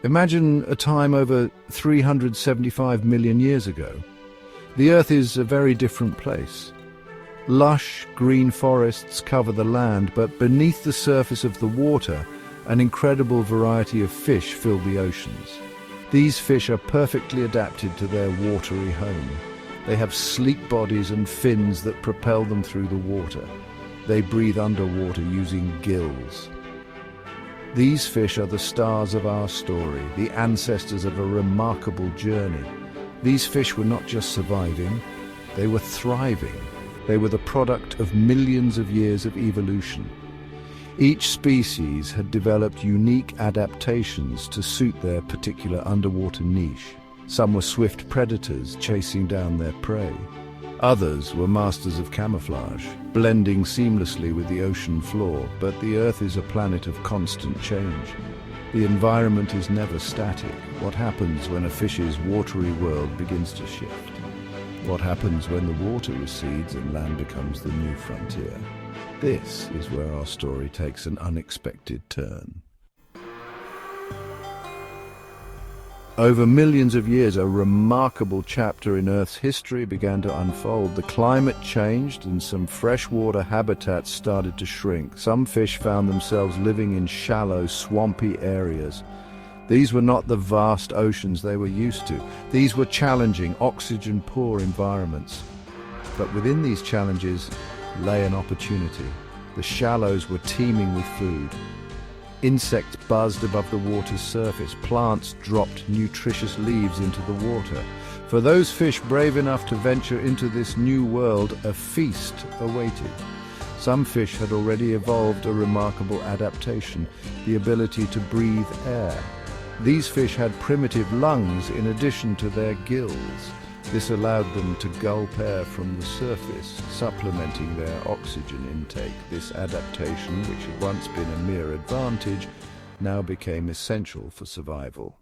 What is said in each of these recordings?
Imagine a time over 375 million years ago. The Earth is a very different place. Lush, green forests cover the land, but beneath the surface of the water, an incredible variety of fish fill the oceans. These fish are perfectly adapted to their watery home. They have sleek bodies and fins that propel them through the water. They breathe underwater using gills. These fish are the stars of our story, the ancestors of a remarkable journey. These fish were not just surviving, they were thriving. They were the product of millions of years of evolution. Each species had developed unique adaptations to suit their particular underwater niche. Some were swift predators chasing down their prey. Others were masters of camouflage, blending seamlessly with the ocean floor. But the Earth is a planet of constant change. The environment is never static. What happens when a fish's watery world begins to shift? What happens when the water recedes and land becomes the new frontier? This is where our story takes an unexpected turn. Over millions of years, a remarkable chapter in Earth's history began to unfold. The climate changed and some freshwater habitats started to shrink. Some fish found themselves living in shallow, swampy areas. These were not the vast oceans they were used to. These were challenging, oxygen-poor environments. But within these challenges lay an opportunity. The shallows were teeming with food. Insects buzzed above the water's surface. Plants dropped nutritious leaves into the water. For those fish brave enough to venture into this new world, a feast awaited. Some fish had already evolved a remarkable adaptation, the ability to breathe air. These fish had primitive lungs in addition to their gills. This allowed them to gulp air from the surface, supplementing their oxygen intake. This adaptation, which had once been a mere advantage, now became essential for survival.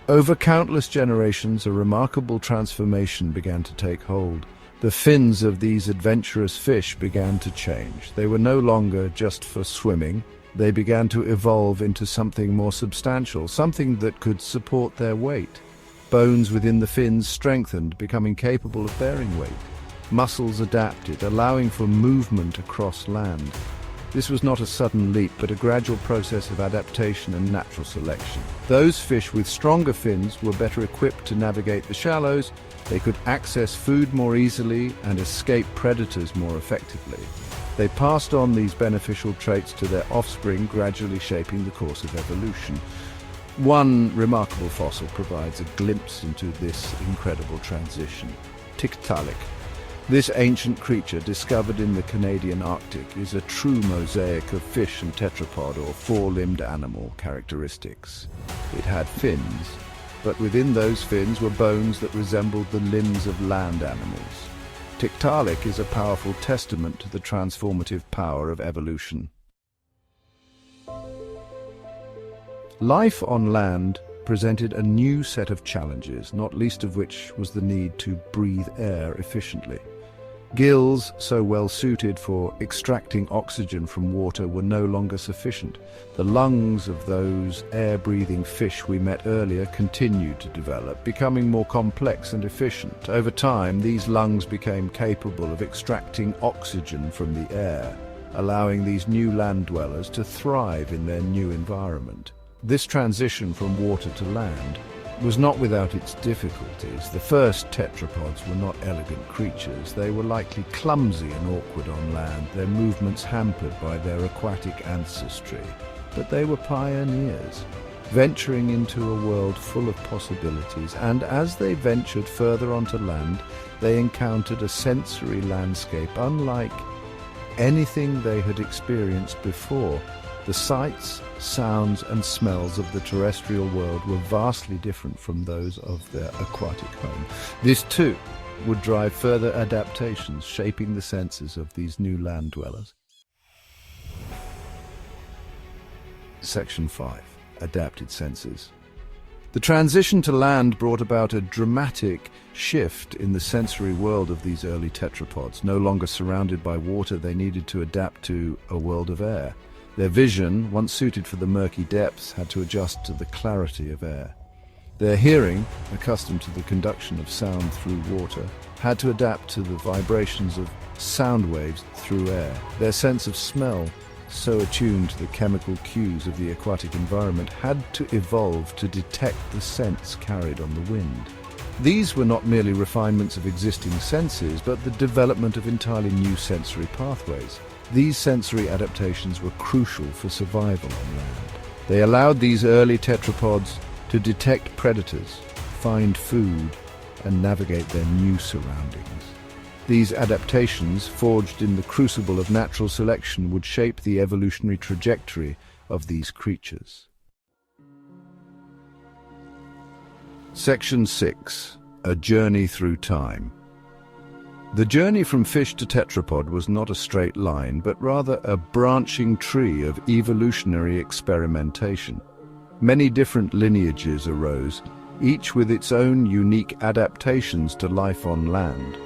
Over countless generations, a remarkable transformation began to take hold. The fins of these adventurous fish began to change. They were no longer just for swimming. They began to evolve into something more substantial, something that could support their weight. Bones within the fins strengthened, becoming capable of bearing weight. Muscles adapted, allowing for movement across land. This was not a sudden leap, but a gradual process of adaptation and natural selection. Those fish with stronger fins were better equipped to navigate the shallows. They could access food more easily and escape predators more effectively. They passed on these beneficial traits to their offspring, gradually shaping the course of evolution. One remarkable fossil provides a glimpse into this incredible transition. Tiktaalik. This ancient creature, discovered in the Canadian Arctic, is a true mosaic of fish and tetrapod, or four-limbed animal, characteristics. It had fins, but within those fins were bones that resembled the limbs of land animals. Tiktaalik is a powerful testament to the transformative power of evolution. Life on land presented a new set of challenges, not least of which was the need to breathe air efficiently. Gills, so well suited for extracting oxygen from water, were no longer sufficient. The lungs of those air-breathing fish we met earlier continued to develop, becoming more complex and efficient. Over time, these lungs became capable of extracting oxygen from the air, allowing these new land dwellers to thrive in their new environment. This transition from water to land was not without its difficulties. The first tetrapods were not elegant creatures. They were likely clumsy and awkward on land, their movements hampered by their aquatic ancestry. But they were pioneers, venturing into a world full of possibilities, and as they ventured further onto land, they encountered a sensory landscape unlike anything they had experienced before. The sights, sounds and smells of the terrestrial world were vastly different from those of their aquatic home. This too would drive further adaptations, shaping the senses of these new land dwellers. Section 5. Adapted senses. The transition to land brought about a dramatic shift in the sensory world of these early tetrapods. No longer surrounded by water, they needed to adapt to a world of air. Their vision, once suited for the murky depths, had to adjust to the clarity of air. Their hearing, accustomed to the conduction of sound through water, had to adapt to the vibrations of sound waves through air. Their sense of smell, so attuned to the chemical cues of the aquatic environment, had to evolve to detect the scents carried on the wind. These were not merely refinements of existing senses, but the development of entirely new sensory pathways. These sensory adaptations were crucial for survival on land. They allowed these early tetrapods to detect predators, find food, and navigate their new surroundings. These adaptations, forged in the crucible of natural selection, would shape the evolutionary trajectory of these creatures. Section 6. A Journey Through Time. The journey from fish to tetrapod was not a straight line, but rather a branching tree of evolutionary experimentation. Many different lineages arose, each with its own unique adaptations to life on land.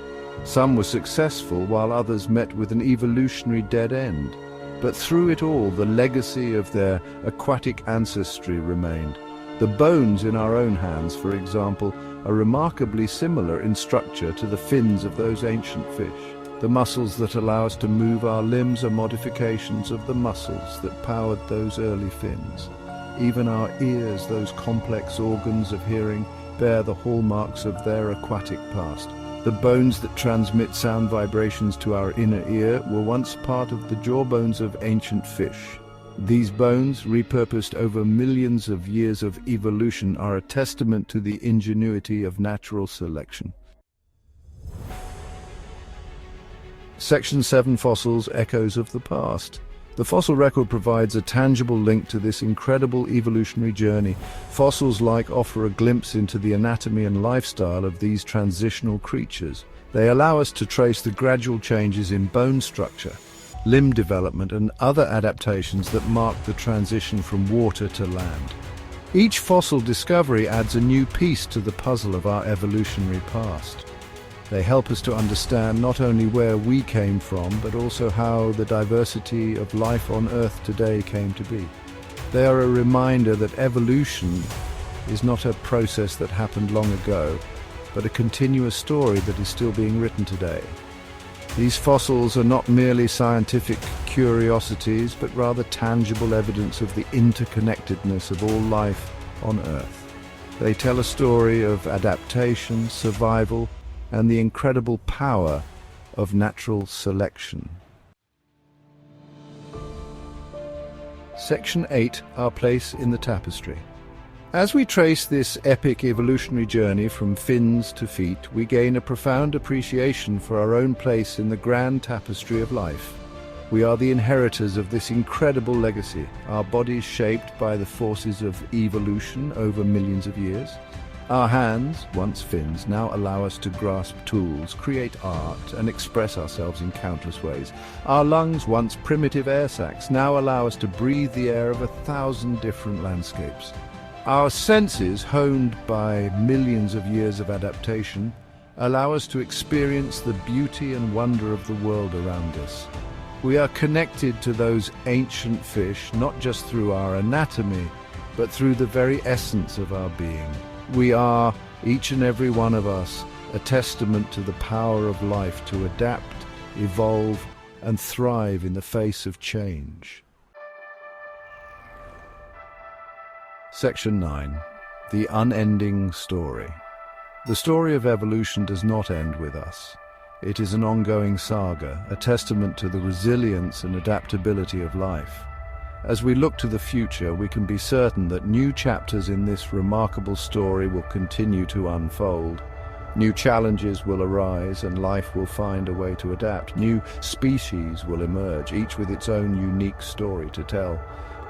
Some were successful, while others met with an evolutionary dead end. But through it all, the legacy of their aquatic ancestry remained. The bones in our own hands, for example, are remarkably similar in structure to the fins of those ancient fish. The muscles that allow us to move our limbs are modifications of the muscles that powered those early fins. Even our ears, those complex organs of hearing, bear the hallmarks of their aquatic past. The bones that transmit sound vibrations to our inner ear were once part of the jawbones of ancient fish. These bones, repurposed over millions of years of evolution, are a testament to the ingenuity of natural selection. Section 7. Fossils, Echoes of the Past. The fossil record provides a tangible link to this incredible evolutionary journey. Fossils offer a glimpse into the anatomy and lifestyle of these transitional creatures. They allow us to trace the gradual changes in bone structure, limb development, and other adaptations that mark the transition from water to land. Each fossil discovery adds a new piece to the puzzle of our evolutionary past. They help us to understand not only where we came from, but also how the diversity of life on Earth today came to be. They are a reminder that evolution is not a process that happened long ago, but a continuous story that is still being written today. These fossils are not merely scientific curiosities, but rather tangible evidence of the interconnectedness of all life on Earth. They tell a story of adaptation, survival, and the incredible power of natural selection. Section 8. Our Place in the Tapestry. As we trace this epic evolutionary journey from fins to feet, we gain a profound appreciation for our own place in the grand tapestry of life. We are the inheritors of this incredible legacy, our bodies shaped by the forces of evolution over millions of years. Our hands, once fins, now allow us to grasp tools, create art, and express ourselves in countless ways. Our lungs, once primitive air sacs, now allow us to breathe the air of 1,000 different landscapes. Our senses, honed by millions of years of adaptation, allow us to experience the beauty and wonder of the world around us. We are connected to those ancient fish, not just through our anatomy, but through the very essence of our being. We are, each and every one of us, a testament to the power of life to adapt, evolve, and thrive in the face of change. Section 9. The Unending Story. The story of evolution does not end with us. It is an ongoing saga, a testament to the resilience and adaptability of life. As we look to the future, we can be certain that new chapters in this remarkable story will continue to unfold. New challenges will arise, and life will find a way to adapt. New species will emerge, each with its own unique story to tell.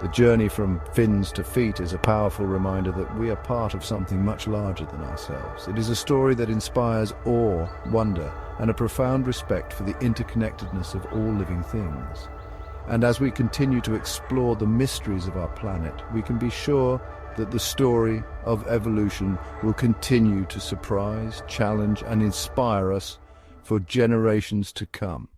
The journey from fins to feet is a powerful reminder that we are part of something much larger than ourselves. It is a story that inspires awe, wonder, and a profound respect for the interconnectedness of all living things. And as we continue to explore the mysteries of our planet, we can be sure that the story of evolution will continue to surprise, challenge, and inspire us for generations to come.